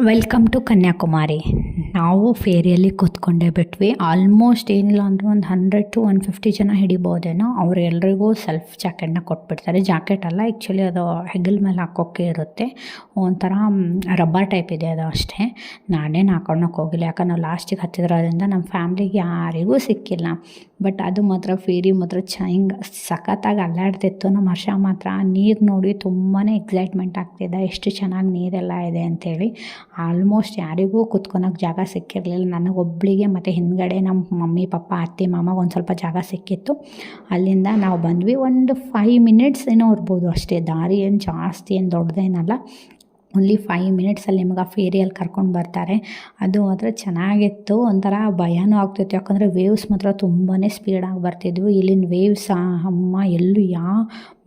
Welcome to Kanyakumari. ನಾವು ಫೇರಿಯಲ್ಲಿ ಕೂತ್ಕೊಂಡೇ ಬಿಟ್ವಿ. Almost ಏನಿಲ್ಲ ಅಂದರೂ ಒಂದು 100 to 150 ಜನ ಹಿಡಿಬೋದೇನೋ. ಅವರೆಲ್ಲರಿಗೂ ಸೆಲ್ಫ್ ಜಾಕೆಟ್ನ ಕೊಟ್ಬಿಡ್ತಾರೆ. ಜಾಕೆಟ್ ಅಲ್ಲ, ಆ್ಯಕ್ಚುಲಿ ಅದು ಹೆಗಲ ಮೇಲೆ ಹಾಕೋಕ್ಕೆ ಇರುತ್ತೆ. ಒಂಥರ ರಬ್ಬರ್ ಟೈಪ್ ಇದೆ, ಅದು ಅಷ್ಟೇ. ನಾನೇನು ಹಾಕೊಳಕ್ಕೆ ಹೋಗಿಲ್ಲ, ಯಾಕಂದ್ರೆ ನಾವು ಲಾಸ್ಟಿಗೆ ಹತ್ತಿದ್ರಿಂದ ನಮ್ಮ ಫ್ಯಾಮ್ಲಿಗೆ ಯಾರಿಗೂ ಸಿಕ್ಕಿಲ್ಲ. ಬಟ್ ಅದು ಮಾತ್ರ ಫೇರಿ ಮಾತ್ರ ಹಿಂಗೆ ಸಖತ್ತಾಗಿ ಅಲ್ಲಾಡ್ತಿತ್ತು. ನಮ್ಮ ಹರ್ಷ ಮಾತ್ರ ನೀರು ನೋಡಿ ತುಂಬಾ ಎಕ್ಸೈಟ್ಮೆಂಟ್ ಆಗ್ತಿದ್ದ, ಎಷ್ಟು ಚೆನ್ನಾಗಿ ನೀರೆಲ್ಲ ಇದೆ ಅಂಥೇಳಿ. ಆಲ್ಮೋಸ್ಟ್ ಯಾರಿಗೂ ಕುತ್ಕೊಳಕ್ಕೆ ಜಾಗ ಸಿಕ್ಕಿರಲಿಲ್ಲ. ನನಗೊಬ್ಬಳಿಗೆ ಮತ್ತು ಹಿಂದ್ಗಡೆ ನಮ್ಮ ಮಮ್ಮಿ ಪಪ್ಪ ಅತ್ತೆ ಮಾಮಗೆ ಒಂದು ಸ್ವಲ್ಪ ಜಾಗ ಸಿಕ್ಕಿತ್ತು. ಅಲ್ಲಿಂದ ನಾವು ಬಂದ್ವಿ. ಒಂದು 5 ಮಿನಿಟ್ಸ್ ಏನೋ ಇರ್ಬೋದು ಅಷ್ಟೇ. ದಾರಿ ಏನು ಜಾಸ್ತಿ ಏನು ದೊಡ್ಡದೇನಲ್ಲ, ಓನ್ಲಿ 5 ಮಿನಿಟ್ಸಲ್ಲಿ ನಿಮ್ಗೆ ಆ ಫೇರಿಯಲ್ಲಿ ಕರ್ಕೊಂಡು ಬರ್ತಾರೆ. ಅದು ಮಾತ್ರ ಚೆನ್ನಾಗಿತ್ತು. ಒಂಥರ ಭಯನೂ ಆಗ್ತಿತ್ತು, ಯಾಕಂದರೆ ವೇವ್ಸ್ ಮಾತ್ರ ತುಂಬಾ ಸ್ಪೀಡಾಗಿ ಬರ್ತಿದ್ವು. ಇಲ್ಲಿನ ವೇವ್ಸ್ ಅಮ್ಮ ಎಲ್ಲೂ ಯಾವ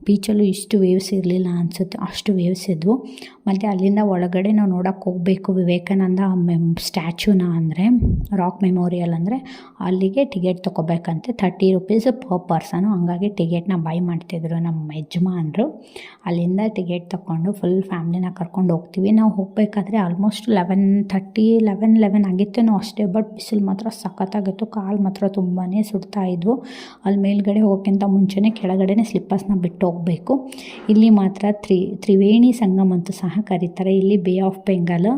ಬೀಚಲ್ಲೂ ಇಷ್ಟು ವೇವ್ಸ್ ಇರಲಿಲ್ಲ ಅನಿಸುತ್ತೆ, ಅಷ್ಟು ವೇವ್ಸ್ ಇದ್ವು. ಮತ್ತು ಅಲ್ಲಿಂದ ಒಳಗಡೆ ನಾವು ನೋಡೋಕ್ಕೆ ಹೋಗಬೇಕು ವಿವೇಕಾನಂದ ಸ್ಟ್ಯಾಚ್ಯೂನ, ಅಂದರೆ ರಾಕ್ ಮೆಮೋರಿಯಲ್, ಅಂದರೆ ಅಲ್ಲಿಗೆ ಟಿಕೆಟ್ ತೊಗೋಬೇಕಂತೆ. 30 rupees per person. ಹಂಗಾಗಿ ಟಿಕೆಟ್ನ ಬೈ ಮಾಡ್ತಿದ್ರು ನಮ್ಮ ಯಜಮಾನರು. ಅಲ್ಲಿಂದ ಟಿಕೆಟ್ ತೊಗೊಂಡು ಫುಲ್ ಫ್ಯಾಮ್ಲಿನ ಕರ್ಕೊಂಡು ಹೋಗ್ತೀವಿ. ನಾವು ಹೋಗಬೇಕಾದ್ರೆ ಆಲ್ಮೋಸ್ಟ್ 11:30 11 ಆಗಿತ್ತೇನೋ ಅಷ್ಟೇ. ಬಟ್ ಬಿಸಿಲು ಮಾತ್ರ ಸಖತ್ತಾಗಿತ್ತು. ಕಾಲು ಮಾತ್ರ ತುಂಬಾ ಸುಡ್ತಾಯಿದ್ವು. ಅಲ್ಲಿ ಮೇಲ್ಗಡೆ ಹೋಗೋಕ್ಕಿಂತ ಮುಂಚೆನೇ ಕೆಳಗಡೆ ಸ್ಲಿಪ್ಪರ್ಸ್ನ ಬಿಟ್ಟು ಹೋಗಬೇಕು. ಇಲ್ಲಿ ಮಾತ್ರ ತ್ರಿವೇಣಿ ಸಂಗಮ ಅಂತೂ ಸಹ ಕರೀತಾರೆ. ಇಲ್ಲಿ bay of Bengal,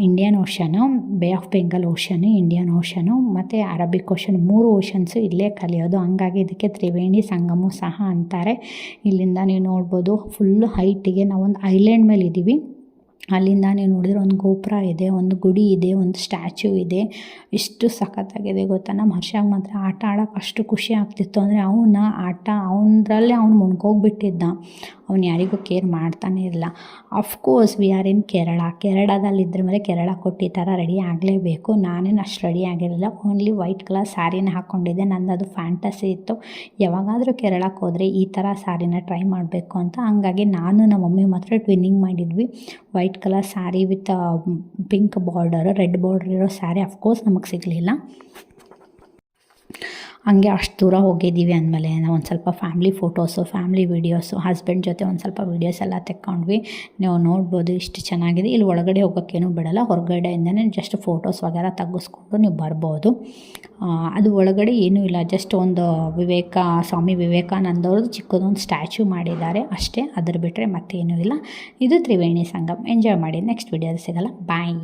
Indian ಓಷನು, bay of Bengal ಓಷನು, Indian ಓಷನು ಮತ್ತು ಅರಬಿಕ್ ಓಷನ್, 3 ಓಷನ್ಸು ಇಲ್ಲೇ ಕಲಿಯೋದು. ಹಂಗಾಗಿ ಇದಕ್ಕೆ ತ್ರಿವೇಣಿ ಸಂಗಮ ಸಹ ಅಂತಾರೆ. ಇಲ್ಲಿಂದ ನೀವು ನೋಡ್ಬೋದು ಫುಲ್ಲು ಹೈಟಿಗೆ ನಾವೊಂದು ಐಲ್ಯಾಂಡ್ ಮೇಲೆ ಇದ್ದೀವಿ. ಅಲ್ಲಿಂದ ನೀವು ನೋಡಿದ್ರೆ ಒಂದು ಗೋಪುರ ಇದೆ, ಒಂದು ಗುಡಿ ಇದೆ, ಒಂದು ಸ್ಟ್ಯಾಚ್ಯೂ ಇದೆ. ಎಷ್ಟು ಸಖತ್ತಾಗಿದೆ ಗೊತ್ತಾ. ನಮ್ಮ ಹರ್ಷಾಗ ಮಾತ್ರ ಆಟ ಆಡೋಕೆ ಅಷ್ಟು ಖುಷಿ ಆಗ್ತಿತ್ತು. ಅಂದರೆ ಅವನದ್ರಲ್ಲೇ ಅವ್ನು ಮುಣ್ಗೋಗ್ಬಿಟ್ಟಿದ್ದ. ಅವ್ನು ಯಾರಿಗೂ ಕೇರ್ ಮಾಡ್ತಾನೆ ಇರಲಿಲ್ಲ. ಅಫ್ಕೋರ್ಸ್ ವಿ ಆರ್ ಇನ್ ಕೇರಳದಲ್ಲಿದ್ದ ಮೇಲೆ ಕೇರಳ ಕೊಟ್ಟು ಈ ಥರ ರೆಡಿ ಆಗಲೇಬೇಕು. ನಾನೇನು ಅಷ್ಟು ರೆಡಿ ಆಗಿರಲಿಲ್ಲ. ಓನ್ಲಿ ವೈಟ್ ಕಲರ್ ಸ್ಯಾರಿನ ಹಾಕ್ಕೊಂಡಿದ್ದೆ. ನಂದು ಅದು ಫ್ಯಾಂಟಸಿ ಇತ್ತು, ಯಾವಾಗಾದರೂ ಕೇರಳಕ್ಕೆ ಹೋದರೆ ಈ ಥರ ಸ್ಯಾರಿನ ಟ್ರೈ ಮಾಡಬೇಕು ಅಂತ. ಹಂಗಾಗಿ ನಾನು ನಮ್ಮ ಮಮ್ಮಿ ಮಾತ್ರ ಟ್ವಿನ್ನಿಂಗ್ ಮಾಡಿದ್ವಿ. White colour sari with pink border, red border ಇರೋ ಸ್ಯಾರಿ ಅಫ್ಕೋರ್ಸ್ ನಮಗೆ ಸಿಗಲಿಲ್ಲ. ಹಂಗೆ ಅಷ್ಟು ದೂರ ಹೋಗಿದ್ದೀವಿ ಅಂದಮೇಲೆ ನಾವು ಒಂದು ಸ್ವಲ್ಪ family photos, family videos, husband ಜೊತೆ ಒಂದು ಸ್ವಲ್ಪ ವೀಡಿಯೋಸ್ ಎಲ್ಲ ತೆಕ್ಕೊಂಡ್ವಿ. ನೀವು ನೋಡ್ಬೋದು ಇಷ್ಟು ಚೆನ್ನಾಗಿದೆ. ಇಲ್ಲಿ ಒಳಗಡೆ ಹೋಗೋಕ್ಕೇನು ಬಿಡೋಲ್ಲ, ಹೊರಗಡೆಯಿಂದನೇ ಜಸ್ಟ್ ಫೋಟೋಸ್ ವಗೇರ ತೆಗೆಸ್ಕೊಂಡು ನೀವು ಬರ್ಬೋದು. ಅದು ಒಳಗಡೆ ಏನೂ ಇಲ್ಲ, ಜಸ್ಟ್ ಒಂದು ಸ್ವಾಮಿ ವಿವೇಕಾನಂದವ್ರದ್ದು ಚಿಕ್ಕದೊಂದು ಸ್ಟ್ಯಾಚ್ಯೂ ಮಾಡಿದ್ದಾರೆ ಅಷ್ಟೇ. ಅದ್ರ ಬಿಟ್ಟರೆ ಮತ್ತೇನೂ ಇಲ್ಲ. ಇದು ತ್ರಿವೇಣಿ ಸಂಗಮ. ಎಂಜಾಯ್ ಮಾಡಿ. ನೆಕ್ಸ್ಟ್ ವೀಡಿಯೋದಲ್ಲಿ ಸಿಗಲ್ಲ. ಬಾಯ್.